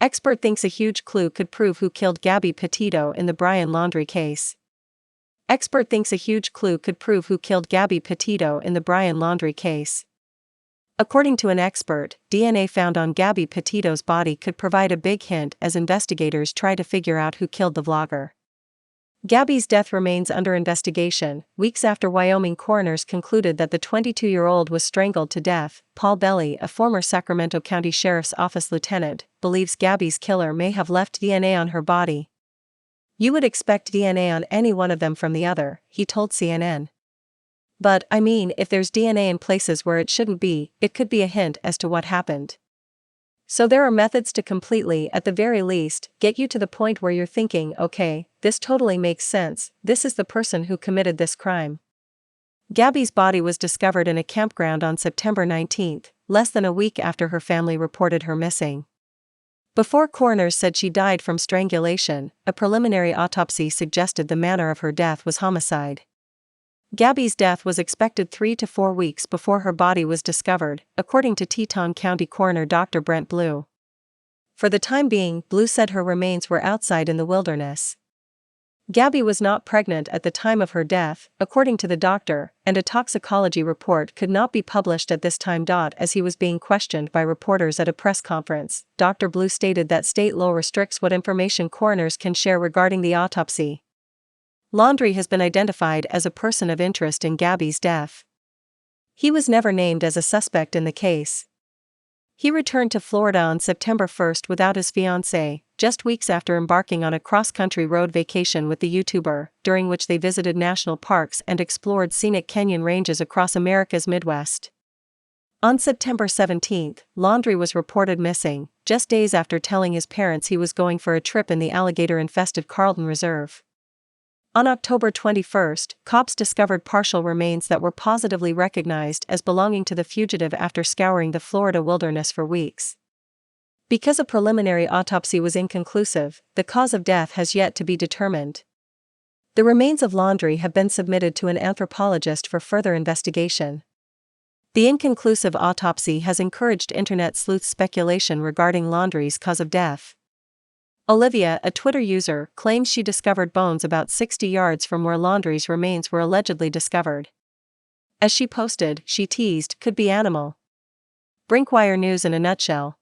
Expert thinks a huge clue could prove who killed Gabby Petito in the Brian Laundrie case. Expert thinks a huge clue could prove who killed Gabby Petito in the Brian Laundrie case. According to an expert, DNA found on Gabby Petito's body could provide a big hint as investigators try to figure out who killed the vlogger. Gabby's death remains under investigation, weeks after Wyoming coroners concluded that the 22-year-old was strangled to death. Paul Belly, a former Sacramento County Sheriff's Office lieutenant, believes Gabby's killer may have left DNA on her body. "You would expect DNA on any one of them from the other," he told CNN. "But, I mean, if there's DNA in places where it shouldn't be, it could be a hint as to what happened. So there are methods to completely, at the very least, get you to the point where you're thinking, okay, this totally makes sense, this is the person who committed this crime." Gabby's body was discovered in a campground on September 19, less than a week after her family reported her missing. Before coroners said she died from strangulation, a preliminary autopsy suggested the manner of her death was homicide. Gabby's death was expected 3 to 4 weeks before her body was discovered, according to Teton County Coroner Dr. Brent Blue. For the time being, Blue said her remains were outside in the wilderness. Gabby was not pregnant at the time of her death, according to the doctor, and a toxicology report could not be published at this time. As he was being questioned by reporters at a press conference, Dr. Blue stated that state law restricts what information coroners can share regarding the autopsy. Laundrie has been identified as a person of interest in Gabby's death. He was never named as a suspect in the case. He returned to Florida on September 1 without his fiancée, just weeks after embarking on a cross-country road vacation with the YouTuber, during which they visited national parks and explored scenic canyon ranges across America's Midwest. On September 17, Laundrie was reported missing, just days after telling his parents he was going for a trip in the alligator-infested Carlton Reserve. On October 21, cops discovered partial remains that were positively recognized as belonging to the fugitive after scouring the Florida wilderness for weeks. Because a preliminary autopsy was inconclusive, the cause of death has yet to be determined. The remains of Laundrie have been submitted to an anthropologist for further investigation. The inconclusive autopsy has encouraged internet sleuth speculation regarding Laundrie's cause of death. Olivia, a Twitter user, claims she discovered bones about 60 yards from where Laundrie's remains were allegedly discovered. As she posted, she teased, "Could be animal." Brinkwire News in a nutshell.